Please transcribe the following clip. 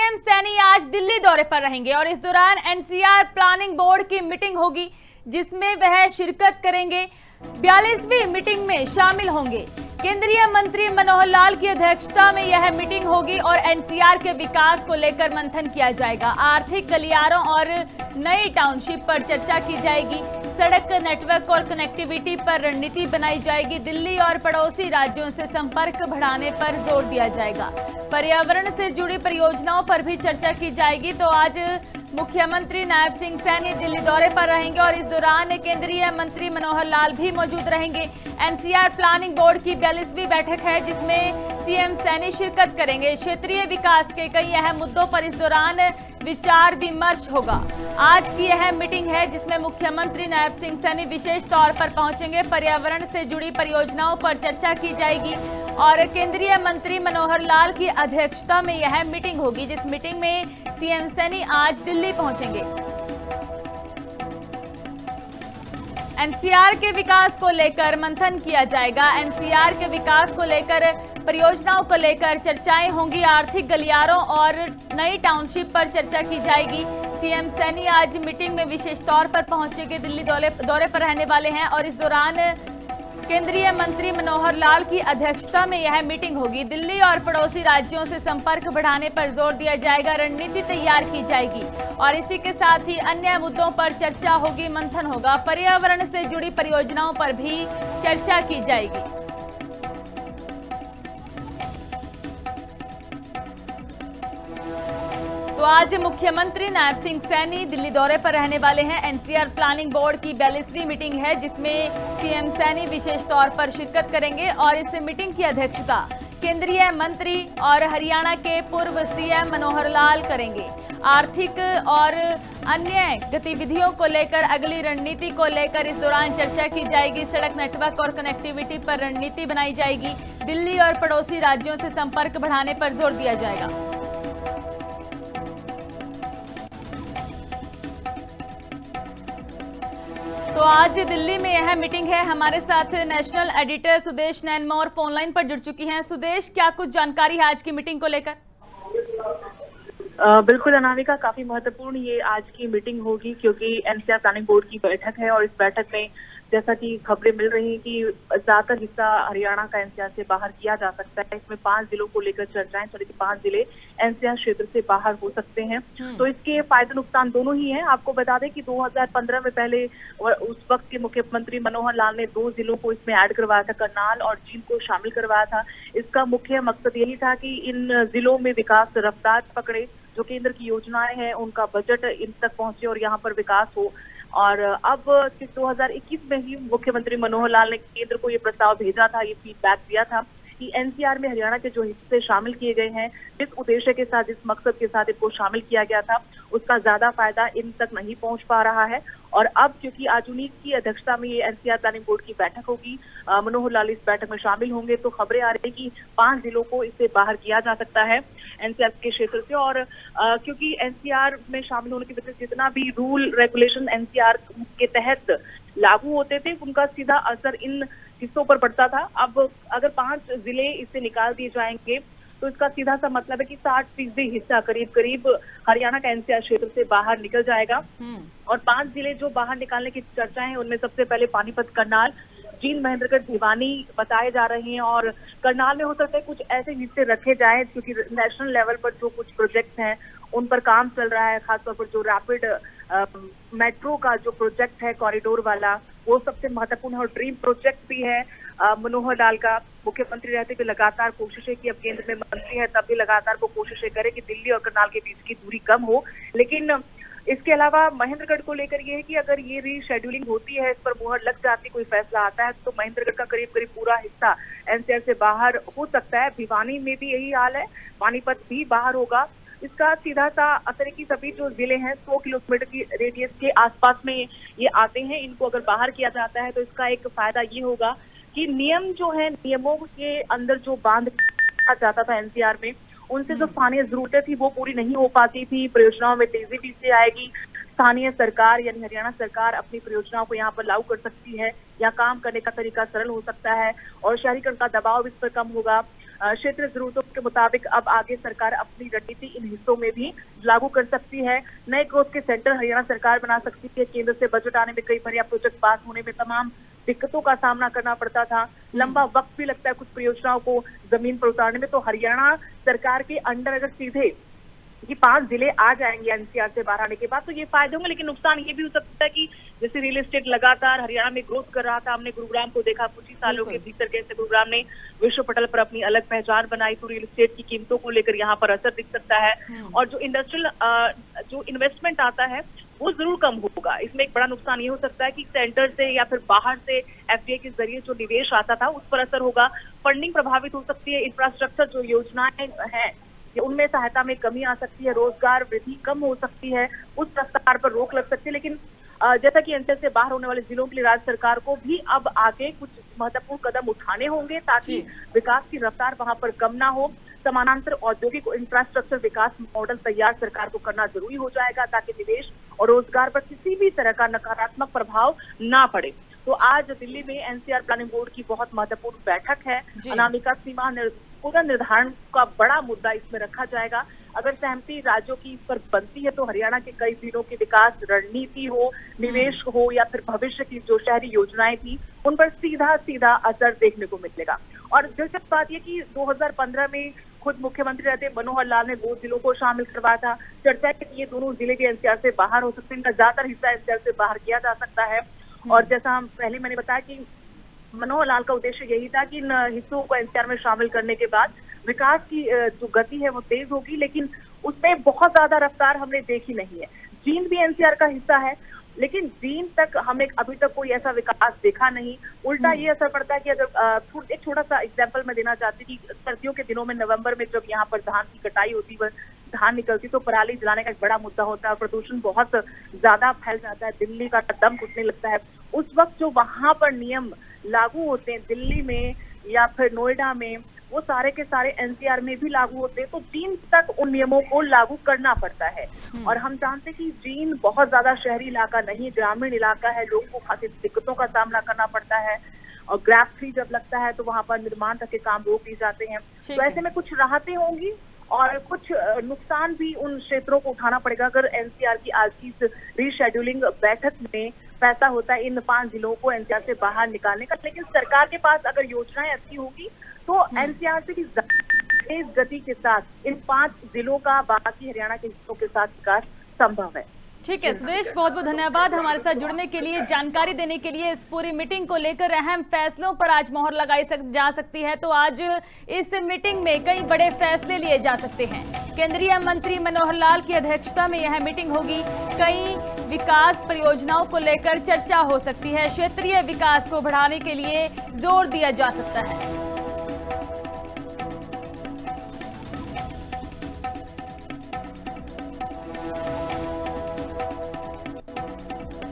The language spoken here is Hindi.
सीएम सैनी आज दिल्ली दौरे पर रहेंगे और इस दौरान एनसीआर प्लानिंग बोर्ड की मीटिंग होगी जिसमें वह शिरकत करेंगे। 42वीं मीटिंग में शामिल होंगे। केंद्रीय मंत्री मनोहर लाल की अध्यक्षता में यह मीटिंग होगी और एनसीआर के विकास को लेकर मंथन किया जाएगा। आर्थिक गलियारों और नई टाउनशिप पर चर्चा की जाएगी। सड़क नेटवर्क और कनेक्टिविटी पर रणनीति बनाई जाएगी। दिल्ली और पड़ोसी राज्यों से संपर्क बढ़ाने पर जोर दिया जाएगा। पर्यावरण से जुड़ी परियोजनाओं पर भी चर्चा की जाएगी। तो आज मुख्यमंत्री नायब सिंह सैनी दिल्ली दौरे पर रहेंगे और इस दौरान केंद्रीय मंत्री मनोहर लाल भी मौजूद रहेंगे। एनसीआर प्लानिंग बोर्ड की 42वीं बैठक है जिसमें सीएम सैनी शिरकत करेंगे। क्षेत्रीय विकास के कई अहम मुद्दों पर इस दौरान विचार विमर्श होगा। आज की अहम मीटिंग है जिसमें मुख्यमंत्री नायब सिंह सैनी विशेष तौर पर पहुंचेंगे। पर्यावरण से जुड़ी परियोजनाओं पर चर्चा की जाएगी और केंद्रीय मंत्री मनोहर लाल की अध्यक्षता में यह मीटिंग होगी जिस मीटिंग में सीएम सैनी आज दिल्ली पहुंचेंगे। एनसीआर के विकास को लेकर मंथन किया जाएगा। एनसीआर के विकास को लेकर परियोजनाओं को लेकर चर्चाएं होंगी। आर्थिक गलियारों और नई टाउनशिप पर चर्चा की जाएगी। सीएम सैनी आज मीटिंग में विशेष तौर पर पहुंचेंगे। दिल्ली दौरे पर रहने वाले हैं और इस दौरान केंद्रीय मंत्री मनोहर लाल की अध्यक्षता में यह मीटिंग होगी। दिल्ली और पड़ोसी राज्यों से संपर्क बढ़ाने पर जोर दिया जाएगा। रणनीति तैयार की जाएगी और इसी के साथ ही अन्य मुद्दों पर चर्चा होगी, मंथन होगा। पर्यावरण से जुड़ी परियोजनाओं पर भी चर्चा की जाएगी। तो आज मुख्यमंत्री नायब सिंह सैनी दिल्ली दौरे पर रहने वाले हैं। एनसीआर प्लानिंग बोर्ड की 42वीं मीटिंग है जिसमें सीएम सैनी विशेष तौर पर शिरकत करेंगे और इस मीटिंग की अध्यक्षता केंद्रीय मंत्री और हरियाणा के पूर्व सीएम मनोहर लाल करेंगे। आर्थिक और अन्य गतिविधियों को लेकर अगली रणनीति को लेकर इस दौरान चर्चा की जाएगी। सड़क नेटवर्क और कनेक्टिविटी पर रणनीति बनाई जाएगी। दिल्ली और पड़ोसी राज्यों से संपर्क बढ़ाने पर जोर दिया जाएगा। तो आज दिल्ली में यह मीटिंग है। हमारे साथ national editor Sudesh Nainmore phone line पर जुड़ चुकी हैं। सुदेश, क्या कुछ जानकारी है आज की मीटिंग को लेकर? बिल्कुल अनामिका, काफी महत्वपूर्ण ये आज की मीटिंग होगी क्योंकि एनसीआर प्लानिंग बोर्ड की बैठक है और इस बैठक में जैसा कि खबरें मिल रही हैं कि ज्यादातर हिस्सा हरियाणा का एनसीआर से बाहर किया जा सकता है। इसमें 5 जिलों को लेकर चर्चाएं चल रही, 5 जिले एनसीआर क्षेत्र से बाहर हो सकते हैं। तो इसके फायदे नुकसान दोनों ही हैं। आपको बता दें कि 2015 में पहले उस वक्त के मुख्यमंत्री मनोहर लाल ने 2 जिलों को इसमें ऐड करवाया था, करनाल और जींद को शामिल करवाया था। इसका मुख्य मकसद यही था कि इन जिलों में विकास रफ्तार पकड़े, जो केंद्र की योजनाएं हैं उनका बजट इन तक पहुंचे और यहाँ पर विकास हो। और अब 2021 में ही मुख्यमंत्री मनोहर लाल ने केंद्र को ये प्रस्ताव भेजा था, ये फीडबैक दिया था कि एनसीआर में हरियाणा के जो हिस्से शामिल किए गए हैं, जिस उद्देश्य के साथ, जिस मकसद के साथ इनको शामिल किया गया था, उसका ज्यादा फायदा इन तक नहीं पहुंच पा रहा है। और अब क्योंकि आजुनी की अध्यक्षता में ये एनसीआर प्लानिंग बोर्ड की बैठक होगी, मनोहर लाल इस बैठक में शामिल होंगे, तो खबरें आ रही कि 5 जिलों को इससे बाहर किया जा सकता है एनसीआर के क्षेत्र से। और क्योंकि एनसीआर में शामिल होने की वजह से जितना भी रूल रेगुलेशन एनसीआर के तहत लागू होते थे उनका सीधा असर इन हिस्सों पर पड़ता था। अब अगर 5 जिले इससे निकाल दिए जाएंगे तो इसका सीधा सा मतलब है कि 60% हिस्सा करीब करीब हरियाणा का एनसीआर क्षेत्र से बाहर निकल जाएगा। और 5 जिले जो बाहर निकालने की चर्चाएं हैं उनमें सबसे पहले पानीपत, करनाल, जींद, महेंद्रगढ़, भिवानी बताए जा रहे हैं। और करनाल में हो सकता है कुछ ऐसे हिस्से रखे जाएं क्योंकि नेशनल लेवल पर जो कुछ प्रोजेक्ट हैं उन पर काम चल रहा है। खासतौर पर जो रैपिड मेट्रो का जो प्रोजेक्ट है कॉरिडोर वाला, वो सबसे महत्वपूर्ण है और ड्रीम प्रोजेक्ट भी है मनोहर लाल का। मुख्यमंत्री रहते हुए लगातार कोशिशें की, अब केंद्र में मंत्री है तब भी लगातार वो कोशिशें करे कि दिल्ली और करनाल के बीच की दूरी कम हो। लेकिन इसके अलावा महेंद्रगढ़ को लेकर ये है कि अगर ये रीशेड्यूलिंग होती है, इस पर मुहर लग जाती, कोई फैसला आता है तो महेंद्रगढ़ का करीब करीब पूरा हिस्सा एनसीआर से बाहर हो सकता है। भिवानी में भी यही हाल है, पानीपत भी बाहर होगा। इसका सीधा सा असर है कि सभी जो जिले हैं 100 किलोमीटर की रेडियस के आसपास में ये आते हैं, इनको अगर बाहर किया जाता है तो इसका एक फायदा ये होगा कि नियम जो है, नियमों के अंदर जो बांध जाता था एनसीआर में, उनसे जो स्थानीय जरूरतें थी वो पूरी नहीं हो पाती थी। परियोजनाओं में तेजी भी से आएगी। स्थानीय सरकार यानी हरियाणा सरकार अपनी परियोजनाओं को यहाँ पर लागू कर सकती है या काम करने का तरीका सरल हो सकता है और शहरीकरण का दबाव इस पर कम होगा। क्षेत्र जरूरतों के मुताबिक अब आगे सरकार अपनी रणनीति इन हिस्सों में भी लागू कर सकती है। नए ग्रोथ के सेंटर हरियाणा सरकार बना सकती है। केंद्र से बजट आने में कई बार प्रोजेक्ट पास होने में तमाम दिक्कतों का सामना करना पड़ता था, लंबा वक्त भी लगता है कुछ परियोजनाओं को जमीन पर उतारने में। तो हरियाणा सरकार के अंडर अगर सीधे ये 5 जिले आ जाएंगे एनसीआर से बाहर आने के बाद तो ये फायदे होंगे, लेकिन नुकसान ये भी हो सकता है कि जैसे रियल एस्टेट लगातार हरियाणा में ग्रोथ कर रहा था, हमने गुरुग्राम को देखा कुछ ही सालों के भीतर कैसे गुरुग्राम ने विश्व पटल पर अपनी अलग पहचान बनाई, तो रियल एस्टेट की कीमतों को लेकर यहाँ पर असर दिख सकता है। और जो इंडस्ट्रियल जो इन्वेस्टमेंट आता है वो जरूर कम होगा। इसमें एक बड़ा नुकसान ये हो सकता है कि सेंटर से या फिर बाहर से एफडीआई के जरिए जो निवेश आता था उस पर असर होगा, फंडिंग प्रभावित हो सकती है, इंफ्रास्ट्रक्चर जो योजनाएं हैं उनमें सहायता में कमी आ सकती है, रोजगार वृद्धि कम हो सकती है, उस रफ्तार पर रोक लग सकती है। लेकिन जैसा कि एनसीआर से बाहर होने वाले जिलों के लिए राज्य सरकार को भी अब आगे कुछ महत्वपूर्ण कदम उठाने होंगे ताकि विकास की रफ्तार वहां पर कम ना हो। समानांतर औद्योगिक इंफ्रास्ट्रक्चर विकास मॉडल तैयार सरकार को करना जरूरी हो जाएगा ताकि निवेश और रोजगार पर किसी भी तरह का नकारात्मक प्रभाव ना पड़े। तो आज दिल्ली में एनसीआर प्लानिंग बोर्ड की बहुत महत्वपूर्ण बैठक है। अनामिका सीमा पुनर्निर्धारण का बड़ा मुद्दा इसमें रखा जाएगा। अगर सहमति राज्यों की इस पर बनती है तो हरियाणा के कई जिलों की विकास रणनीति हो, निवेश हो या फिर भविष्य की जो शहरी योजनाएं थी उन पर सीधा सीधा असर देखने को मिलेगा। और दिलचस्प बात यह कि 2015 में खुद मुख्यमंत्री रहते मनोहर लाल ने 2 जिलों को शामिल करवाया था। चर्चा है कि ये दोनों जिले भी एनसीआर से बाहर हो सकते हैं, इनका ज्यादातर हिस्सा एनसीआर से बाहर किया जा सकता है। और जैसा हम पहले मैंने बताया कि मनोहर लाल का उद्देश्य यही था कि इन हिस्सों को एनसीआर में शामिल करने के बाद विकास की जो गति है वो तेज होगी, लेकिन उसमें बहुत ज्यादा रफ्तार हमने देखी नहीं है। जींद भी एनसीआर का हिस्सा है, लेकिन जींद तक हमें अभी तक कोई ऐसा विकास देखा नहीं। उल्टा ये असर पड़ता है कि अगर एक छोटा सा एग्जाम्पल मैं देना चाहती हूँ कि सर्दियों के दिनों में नवंबर में जब यहाँ पर धान की कटाई होती है, धान निकलती तो पराली जलाने का एक बड़ा मुद्दा होता है, प्रदूषण बहुत ज्यादा फैल जाता है, दिल्ली का दम घुटने लगता है। उस वक्त जो वहां पर नियम लागू होते हैं दिल्ली में या फिर नोएडा में, वो सारे के सारे एनसीआर में भी लागू होते हैं। तो जींद तक उन नियमों को लागू करना पड़ता है। और हम जानते हैं कि जींद बहुत ज्यादा शहरी इलाका नहीं, ग्रामीण इलाका है, लोगों को खासी दिक्कतों का सामना करना पड़ता है। और ग्रैप 3 जब लगता है तो वहां पर निर्माण तक के काम रोक दिए जाते हैं। तो ऐसे में कुछ राहतें होंगी और कुछ नुकसान भी उन क्षेत्रों को उठाना पड़ेगा। अगर एनसीआर की आज की इस रीशेड्यूलिंग बैठक में फैसला होता है इन 5 जिलों को एनसीआर से बाहर निकालने का, लेकिन सरकार के पास अगर योजनाएं अच्छी होगी तो एनसीआर से भी तेज गति के साथ इन 5 जिलों का बाकी हरियाणा के हिस्सों के साथ विकास संभव है। ठीक है सुदेश, बहुत बहुत धन्यवाद हमारे साथ जुड़ने के लिए, जानकारी देने के लिए। इस पूरी मीटिंग को लेकर अहम फैसलों पर आज मोहर लगाई जा सकती है, तो आज इस मीटिंग में कई बड़े फैसले लिए जा सकते हैं। केंद्रीय मंत्री मनोहर लाल की अध्यक्षता में यह मीटिंग होगी। कई विकास परियोजनाओं को लेकर चर्चा हो सकती है, क्षेत्रीय विकास को बढ़ाने के लिए जोर दिया जा सकता है।